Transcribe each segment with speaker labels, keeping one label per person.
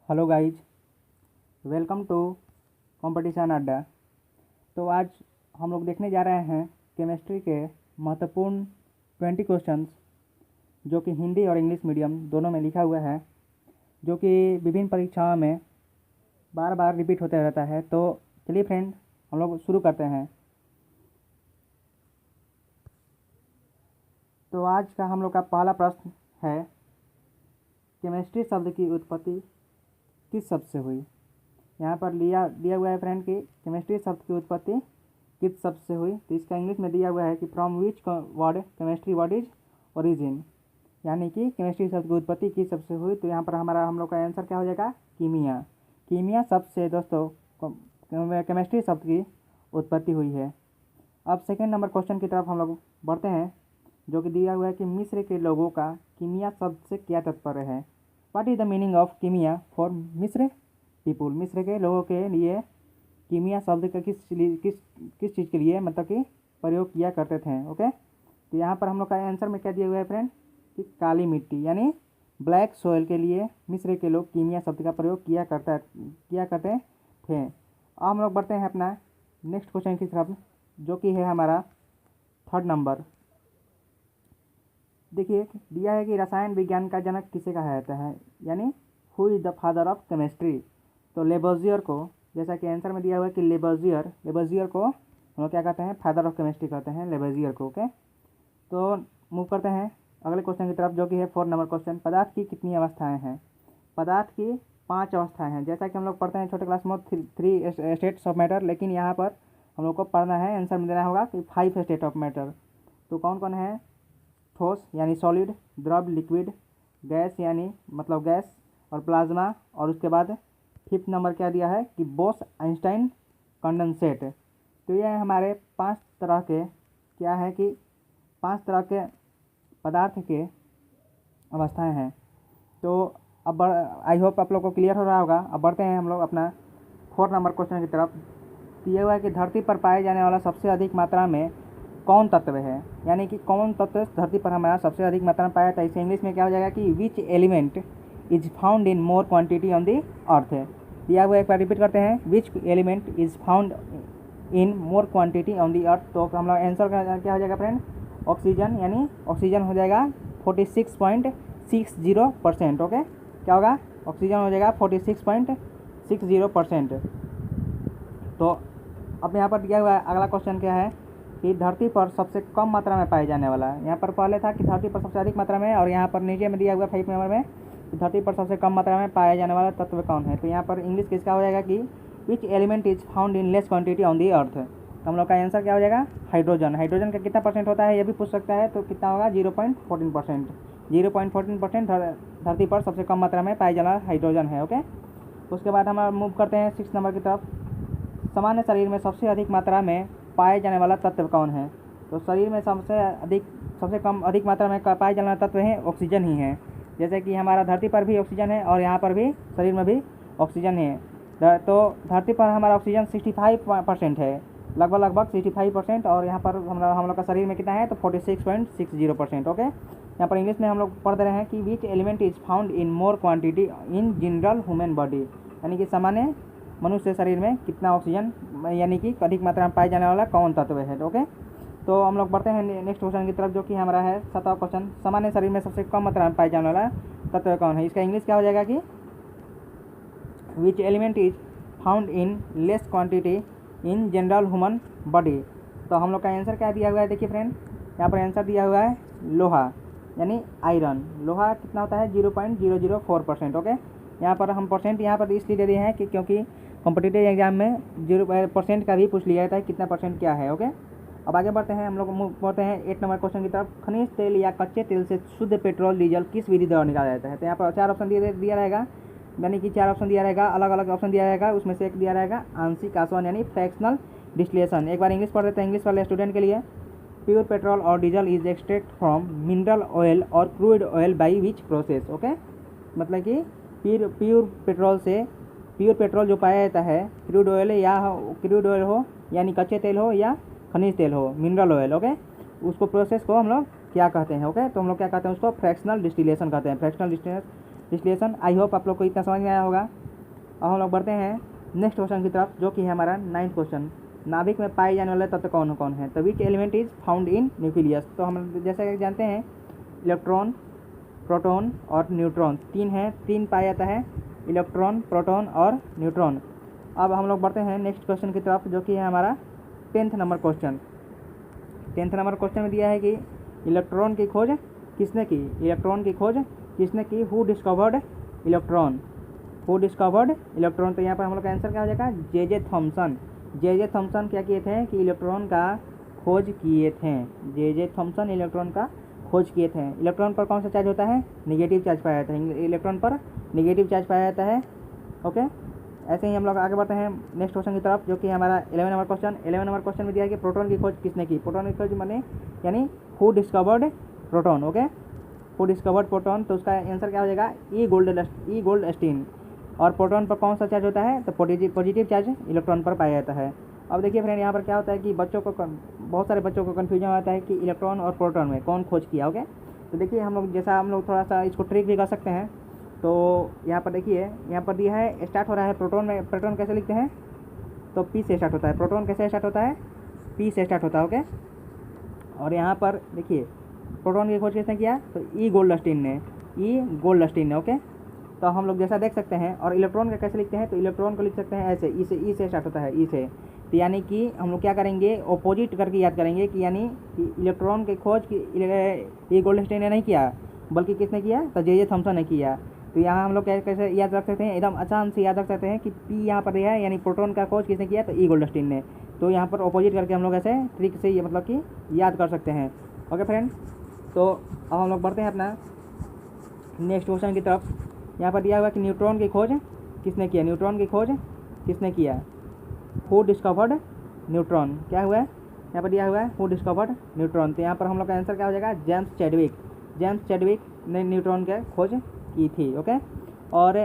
Speaker 1: Hello guys, welcome to competition Adda. तो आज हम लोग देखने जा रहे हैं केमिस्ट्री के महत्वपूर्ण 20 क्वेश्चंस जो कि हिंदी और इंग्लिश मीडियम दोनों में लिखा हुआ है, जो कि विभिन्न परीक्षाओं में बार बार रिपीट होते रहता है। तो चलिए फ्रेंड, हम लोग शुरू करते हैं। तो आज का हम लोग का पहला प्रश्न है, केमिस्ट्री शब्द की उत्पत्ति किस शब्द से हुई। यहाँ पर दिया हुआ है फ्रेंड कि केमिस्ट्री शब्द की उत्पत्ति किस शब्द से हुई। तो इसका इंग्लिश में दिया हुआ है कि from which word chemistry word is origin, यानी कि केमिस्ट्री शब्द की उत्पत्ति किस शब्द से हुई। तो यहाँ पर हम लोग का आंसर क्या हो जाएगा, कीमिया। कीमिया शब्द से दोस्तों केमिस्ट्री शब्द की उत्पत्ति हुई है। अब सेकेंड नंबर क्वेश्चन की तरफ हम लोग बढ़ते हैं, जो कि दिया हुआ है कि मिस्र के लोगों का कीमिया शब्द से क्या तात्पर्य है। What is the meaning of कीमिया फॉर मिस्र पीपुल। मिस्र के लोगों के लिए कीमिया शब्द का किस चीज़ के लिए मतलब कि प्रयोग किया करते थे। ओके, तो यहाँ पर हम लोग का आंसर में क्या दिया हुआ है फ्रेंड कि काली मिट्टी यानी ब्लैक सॉइल के लिए मिस्र के लोग कीमिया शब्द का प्रयोग किया करते थे। अब हम लोग बढ़ते हैं अपना नेक्स्ट क्वेश्चन की तरफ, जो कि है हमारा थर्ड नंबर। देखिए, दिया है कि रसायन विज्ञान का जनक किसे कहा जाता है, यानी who is the father of chemistry. तो लेबोजियर को, जैसा कि आंसर में दिया हुआ है कि लेबोजियर को हम लोग क्या कहते हैं, फादर ऑफ केमिस्ट्री कहते हैं लेबोजियर को। ओके, तो मूव करते हैं अगले क्वेश्चन की तरफ, जो कि है 4 नंबर क्वेश्चन। पदार्थ की कितनी अवस्थाएं हैं। पदार्थ की 5 अवस्थाएं हैं, जैसा कि हम लोग पढ़ते हैं छोटे क्लास में 3 स्टेट्स ऑफ मैटर, लेकिन यहाँ पर हम लोग को पढ़ना है, आंसर में देना होगा कि 5 स्टेट ऑफ मैटर। तो कौन कौन है, ठोस यानी सॉलिड, द्रव लिक्विड, गैस यानी मतलब गैस, और प्लाज्मा, और उसके बाद 5th नंबर क्या दिया है कि बोस आइंस्टाइन कंडेंसेट। तो यह हमारे 5 तरह के क्या है कि 5 तरह के पदार्थ के अवस्थाएं हैं। तो अब आई होप आप लोग को क्लियर हो रहा होगा। अब बढ़ते हैं हम लोग अपना 4 नंबर क्वेश्चन की तरफ। दिया हुआ है कि धरती पर पाए जाने वाला सबसे अधिक मात्रा में कौन तत्व है, यानी कि कौन तत्व धरती पर हमारा सबसे अधिक मात्रा में पाया जाता है। इसे इंग्लिश में क्या हो जाएगा कि which element is found in more quantity on the earth. दिया हुआ एक बार रिपीट करते हैं, विच element is found in more quantity on the earth. तो हम लोग आंसर क्या हो जाएगा फ्रेंड, ऑक्सीजन, यानी ऑक्सीजन हो जाएगा 46.60%। ओके, क्या होगा, ऑक्सीजन हो जाएगा 46.60%। तो अब यहाँ पर दिया हुआ है अगला क्वेश्चन क्या है कि धरती पर सबसे कम मात्रा में पाए जाने वाला है। यहाँ पर पहले था कि धरती पर सबसे अधिक मात्रा में, और यहाँ पर नीचे में दिया हुआ 5 नंबर में धरती पर सबसे कम मात्रा में पाया जाने वाला तत्व कौन है। तो यहाँ पर इंग्लिश किसका हो जाएगा कि which element is found in less quantity on the earth. तो हम लोग का आंसर क्या हो जाएगा, हाइड्रोजन। हाइड्रोजन का कितना परसेंट होता है ये भी पूछ सकता है, तो कितना होगा 0.14%। 0.14% धरती पर सबसे कम मात्रा में पाया जाना हाइड्रोजन है। ओके, उसके बाद हम मूव करते हैं 6 नंबर की तरफ। सामान्य शरीर में सबसे अधिक मात्रा में पाए जाने वाला तत्व कौन है। तो शरीर में सबसे कम अधिक मात्रा में पाए जाने वाला तत्व है ऑक्सीजन ही है। जैसे कि हमारा धरती पर भी ऑक्सीजन है और यहाँ पर भी शरीर में भी ऑक्सीजन है। तो धरती पर हमारा ऑक्सीजन 65% है, लगभग 65%, और यहाँ पर हम लोग का शरीर में कितना है तो 46.60%। ओके, यहाँ पर इंग्लिश में हम लोग पढ़ रहे हैं कि which element is found in more quantity in general human body, यानी कि सामान्य मनुष्य शरीर में कितना ऑक्सीजन यानी कि अधिक मात्रा में पाए जाने वाला कौन तत्व है। ओके, तो हम लोग बढ़ते हैं नेक्स्ट क्वेश्चन की तरफ, जो कि हमारा है 7वां क्वेश्चन। सामान्य शरीर में सबसे कम मात्रा में पाए जाने वाला तत्व कौन है। इसका इंग्लिश क्या हो जाएगा कि which element is found in less quantity in general human body. तो हम लोग का आंसर क्या दिया हुआ है, देखिए फ्रेंड, यहाँ पर आंसर दिया हुआ है लोहा यानी आयरन। लोहा कितना होता है 0.004%। ओके, यहाँ पर हम परसेंट यहाँ पर इसलिए दे दिए हैं कि क्योंकि कॉम्पिटिटिव एग्जाम में 0% का भी पूछ लिया जाता है कितना परसेंट क्या है। ओके, अब आगे बढ़ते हैं, हम लोग बढ़ते हैं 8 नंबर क्वेश्चन की तरफ। खनिज तेल या कच्चे तेल से शुद्ध पेट्रोल डीजल किस विधि द्वारा निकाला जाता है। तो यहाँ पर 4 ऑप्शन दिया रहेगा, यानी कि 4 ऑप्शन दिया रहेगा, अलग अलग ऑप्शन दिया रहेगा, उसमें से एक दिया रहेगा आंशिक आसवन यानी फ्रैक्शनल डिस्टिलेशन। एक बार इंग्लिश पढ़ देते हैं इंग्लिश वाले स्टूडेंट के लिए। प्योर पेट्रोल और diesel is extract from mineral oil और crude oil by which process. Okay, मतलब कि प्योर पेट्रोल जो पाया जाता है क्रूड ऑयल हो यानी कच्चे तेल हो या खनिज तेल हो, मिनरल ऑयल। ओके, उसको प्रोसेस को हम लोग क्या कहते हैं। ओके, तो हम लोग क्या कहते हैं उसको फ्रैक्शनल डिस्टिलेशन कहते हैं। Fractional distillation. आई होप आप लोग को इतना समझ में आया होगा। अब हम लोग बढ़ते हैं नेक्स्ट क्वेश्चन की तरफ, जो कि है हमारा 9th क्वेश्चन। नाभिक में पाए जाने वाले तत्व कौन कौन है? तो विच element is found in nucleus. तो हम जैसा कि जानते हैं इलेक्ट्रॉन, प्रोटॉन और न्यूट्रॉन, तीन पाया जाता है, इलेक्ट्रॉन, प्रोटॉन और न्यूट्रॉन। अब हम लोग बढ़ते हैं नेक्स्ट क्वेश्चन की तरफ, जो कि है हमारा 10th number question. 10th number question में दिया है कि इलेक्ट्रॉन की खोज किसने की? इलेक्ट्रॉन की खोज किसने की? Who discovered electron? Who discovered electron? तो यहाँ पर हम लोग का आंसर क्या हो जाएगा? J Thomson. जे थॉमसन क्या किए थे कि इलेक्ट्रॉन का खोज किए थे। जे थॉमसन इलेक्ट्रॉन का खोज किए थे। इलेक्ट्रॉन पर कौन सा चार्ज होता है? नेगेटिव चार्ज पाया जाता है। इलेक्ट्रॉन पर नेगेटिव चार्ज पाया जाता है। ओके, ऐसे ही हम लोग आगे बढ़ते हैं नेक्स्ट क्वेश्चन की तरफ, जो कि हमारा 11 नंबर क्वेश्चन। 11 नंबर क्वेश्चन में दिया है कि प्रोटॉन की खोज किसने की? प्रोटॉन की खोज माने यानी who discovered proton. Okay, who discovered proton, तो उसका आंसर क्या हो जाएगा? ई गोल्डस्टीन। और प्रोटॉन पर कौन सा चार्ज होता है? तो पॉजिटिव चार्ज इलेक्ट्रॉन पर पाया जाता है। अब देखिए फ्रेंड, यहाँ पर क्या होता है कि बहुत सारे बच्चों को कन्फ्यूजन होता है कि इलेक्ट्रॉन और प्रोटॉन में कौन खोज किया। ओके, तो देखिए हम लोग थोड़ा सा इसको ट्रिक भी कर सकते हैं। तो यहाँ पर देखिए, यहाँ पर दिया है स्टार्ट हो रहा है प्रोटॉन में। प्रोटॉन कैसे लिखते हैं? तो पी से स्टार्ट होता है। प्रोटॉन कैसे स्टार्ट होता है? पी से स्टार्ट होता है। ओके, और यहाँ पर देखिए प्रोटॉन की खोज किसने किया? तो ई गोल्डस्टीन ने। ओके, तो हम लोग जैसा देख सकते हैं। और इलेक्ट्रॉन का कैसे लिखते हैं? तो इलेक्ट्रॉन को लिख सकते हैं ऐसे, ई से स्टार्ट होता है, ई से। तो यानी कि हम लोग क्या करेंगे? ऑपोजिट करके याद करेंगे कि यानी कि इलेक्ट्रॉन की खोज ई गोल्डस्टीन ने नहीं किया, बल्कि किसने किया? तो जे थॉमसन ने किया। तो यहाँ हम लोग कैसे याद रख सकते हैं? एकदम आसान से याद रख सकते हैं कि पी यहाँ पर है, यानी प्रोटॉन का खोज किसने किया? तो ई गोल्डस्टीन ने। तो यहाँ पर ऑपोजिट करके हम लोग ऐसे ट्रिक से ये मतलब कि याद कर सकते हैं। ओके फ्रेंड, तो अब हम लोग बढ़ते हैं अपना नेक्स्ट क्वेश्चन की तरफ। यहाँ पर दिया हुआ कि न्यूट्रॉन की खोज किसने किया? न्यूट्रॉन की खोज किसने किया? Who discovered neutron. क्या हुआ है? यहाँ पर दिया हुआ है हु डिस्कवर्ड न्यूट्रॉन। तो यहाँ पर हम लोग का आंसर क्या हो जाएगा? जेम्स चैडविक ने न्यूट्रॉन की खोज की थी। ओके, और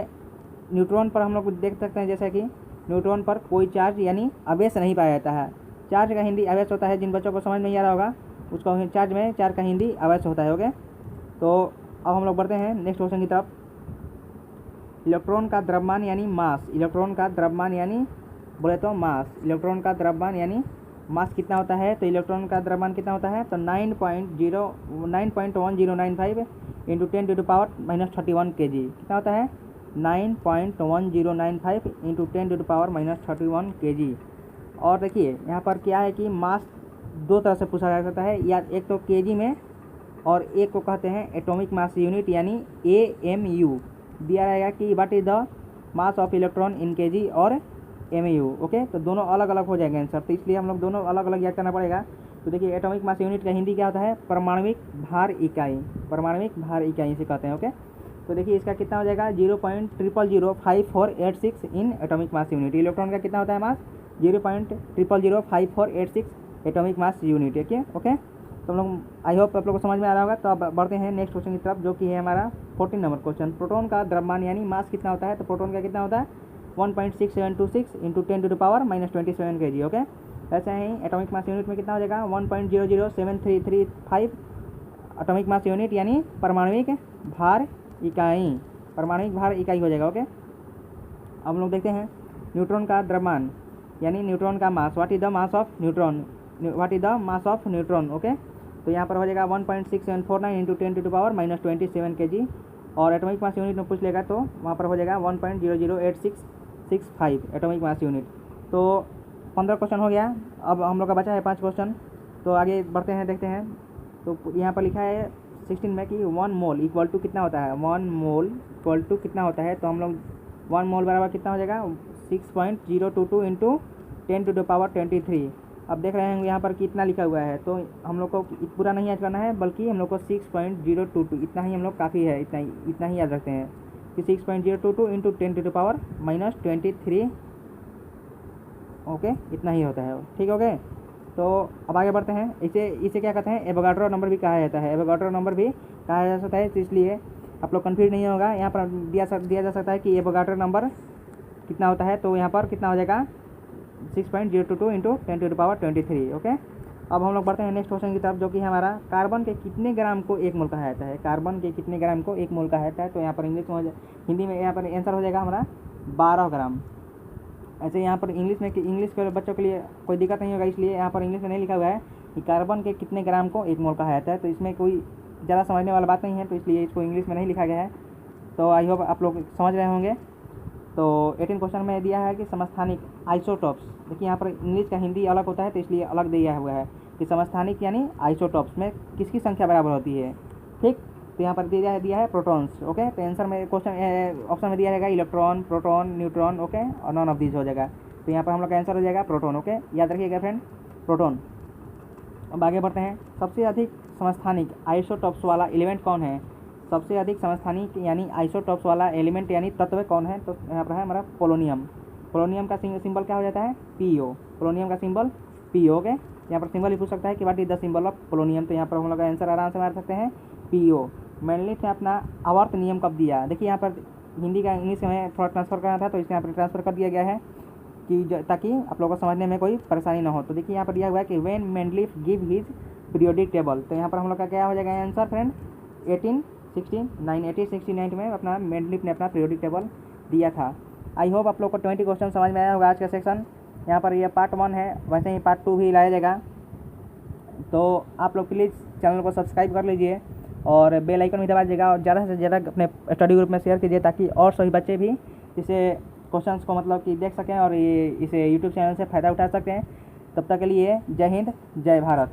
Speaker 1: न्यूट्रॉन पर हम लोग देख सकते हैं जैसे कि न्यूट्रॉन पर कोई चार्ज यानी आवेश नहीं पाया जाता है। चार्ज का हिंदी आवेश होता है। जिन बच्चों को समझ में नहीं आ रहा होगा उसको चार्ज का हिंदी आवेश होता है। ओके, तो अब हम लोग बढ़ते हैं नेक्स्ट क्वेश्चन की तरफ। इलेक्ट्रॉन का द्रव्यमान यानी मास। इलेक्ट्रॉन का द्रव्यमान यानी बोले तो मास। इलेक्ट्रॉन का द्रव्यमान यानी मास कितना होता है? तो इलेक्ट्रॉन का द्रव्यमान कितना होता है? तो 9.1095 इंटू 10⁻⁻31 kg। कितना होता है? 9.1095 इंटू 10⁻⁻31 kg। और देखिए यहाँ पर क्या है कि मास दो तरह से पूछा जा सकता है, या एक तो केजी में और एक को कहते हैं एटॉमिक मास यूनिट यानी AMU। दिया रहेगा कि what is the mass of electron in KG और MU। ओके, तो दोनों अलग अलग हो जाएंगे आंसर, तो इसलिए हम लोग दोनों अलग अलग याद करना पड़ेगा। तो देखिए एटॉमिक मास यूनिट का हिंदी क्या होता है? परमाणविक भार इकाई। परमाणविक भार इकाई से कहते हैं। ओके, तो देखिए इसका कितना हो जाएगा? 0.005486 in atomic mass unit. Electron का कितना होता है मास? 0.005486 एटॉमिक मास यूनिट। ओके, तो हम लोग आई होप आप लोग को समझ में आ रहा होगा। तो अब बढ़ते हैं नेक्स्ट क्वेश्चन की तरफ, जो कि है हमारा 14 नंबर क्वेश्चन। प्रोटॉन का द्रव्यमान यानी मास कितना होता है? तो प्रोटॉन का कितना होता है? 1.6726 इंटू 10⁻⁻27 kg। ओके, ऐसे ही एटॉमिक मास यूनिट में कितना हो जाएगा? 1.0073335 एटॉमिक मास यूनिट यानी परमाणविक भार इकाई। परमाणविक भार इकाई हो जाएगा। ओके, अब हम लोग देखते हैं न्यूट्रॉन का द्रव्यमान यानी न्यूट्रॉन का mass. What is the mass of neutron? Okay, तो यहाँ पर हो जाएगा 1.6749 इंटू 10⁻⁻27 kg। और एटॉमिक मास यूनिट में पूछ लेगा तो वहाँ पर हो जाएगा 1.00865 एटॉमिक मास यूनिट। तो 15 क्वेश्चन हो गया। अब हम लोग का बचा है 5 क्वेश्चन, तो आगे बढ़ते हैं, देखते हैं। तो यहाँ पर लिखा है 16 में कि 1 मोल इक्वल टू कितना होता है? 1 मोल इक्वल टू कितना होता है? तो हम लोग 1 मोल बराबर कितना हो जाएगा? 6.022 इंटू 10⁻23। अब देख रहे हैं यहाँ पर कितना लिखा हुआ है, तो हम लोग को पूरा नहीं याद करना है, बल्कि हम लोग को 6.022 इतना ही हम लोग काफ़ी है, इतना ही याद रखते हैं कि 6.022 इंटू 10⁻⁻23। ओके, इतना ही होता है। ठीक है, ओके, तो अब आगे बढ़ते हैं। इसे क्या कहते हैं? एवोगाड्रो नंबर भी कहा जाता है। एवोगाड्रो नंबर भी कहा जा सकता है, तो इसलिए आप लोग कन्फ्यूज नहीं होगा। यहाँ पर दिया जा सकता है कि एवोगाड्रो नंबर कितना होता है, तो यहाँ पर कितना हो जाएगा? 6.022 इंटू 10⁻23। ओके, अब हम लोग बढ़ते हैं नेक्स्ट क्वेश्चन की तरफ, जो कि है हमारा कार्बन के कितने ग्राम को 1 मोल कहा जाता है। कार्बन के कितने ग्राम को 1 मोल कहा जाता है। तो यहाँ पर इंग्लिश में हिंदी में यहाँ पर आंसर हो जाएगा हमारा 12 ग्राम। ऐसे यहाँ पर इंग्लिश में कि इंग्लिश के बच्चों के लिए कोई दिक्कत नहीं होगा, इसलिए यहाँ पर इंग्लिश में नहीं लिखा हुआ है कि कार्बन के कितने ग्राम को 1 मोल कहा जाता है। तो इसमें कोई ज़्यादा समझने वाला बात नहीं है, तो इसलिए इसको इंग्लिश में नहीं लिखा गया है। तो आई होप आप लोग समझ रहे होंगे। तो 18 क्वेश्चन में दिया है कि समस्थानिक आइसोटॉप्स। देखिए यहाँ पर इंग्लिश का हिंदी अलग होता है, तो इसलिए अलग दिया हुआ है कि समस्थानिक यानी आइसोटॉप्स में किसकी संख्या बराबर होती है। ठीक, तो यहाँ पर दिया है प्रोटॉन्स। ओके, तो आंसर में क्वेश्चन ऑप्शन में दिया जाएगा इलेक्ट्रॉन, प्रोटॉन, न्यूट्रॉन। ओके, और नॉन ऑफ दिस हो जाएगा। तो यहाँ पर हम लोग का आंसर हो जाएगा प्रोटॉन। ओके, याद रखिएगा फ्रेंड, प्रोटॉन। अब आगे बढ़ते हैं। सबसे अधिक समस्थानिक आइसोटॉप्स वाला एलिमेंट कौन है। सबसे अधिक समस्थानिक यानी आइसोटॉप्स वाला एलिमेंट यानी तत्व कौन है। तो यहाँ पर है हमारा पोलोनियम। पोलोनियम का सिंबल क्या हो जाता है, PO। पोलोनियम का सिंबल PO। ओके, यहाँ पर सिंबल ही पूछ सकता है कि what is the symbol of polonium. तो यहाँ पर हम लोग का आंसर आराम से मार सकते हैं PO। मैंडलिफ ने अपना आवर्त नियम कब दिया। देखिए यहाँ पर हिंदी का इंग्लिश में थोड़ा ट्रांसफर करना था, तो इसके यहाँ पर ट्रांसफर कर दिया गया है कि ताकि आप लोगों को समझने में कोई परेशानी ना हो। तो देखिए यहाँ पर दिया हुआ है कि when Mendeleev give his periodic table. तो यहाँ पर हम लोग का क्या हो जाएगा आंसर फ्रेंड, 1869 में अपना मैंडलिफ ने अपना पीरियोडिक टेबल दिया था। आई होप आप लोग को 20 क्वेश्चन समझ में आया होगा आज का सेक्शन। यहाँ पर ये पार्ट 1 है, वैसे ही पार्ट 2 भी लाया जाएगा। तो आप लोग प्लीज़ चैनल को सब्सक्राइब कर लीजिए और बेल आइकन भी दबा दीजिएगा और ज़्यादा से ज़्यादा अपने स्टडी ग्रुप में शेयर कीजिए, ताकि और सभी बच्चे भी इसे क्वेश्चंस को मतलब कि देख सकें और ये इसे यूट्यूब चैनल से फ़ायदा उठा सकते हैं। तब तक के लिए जय हिंद, जय भारत।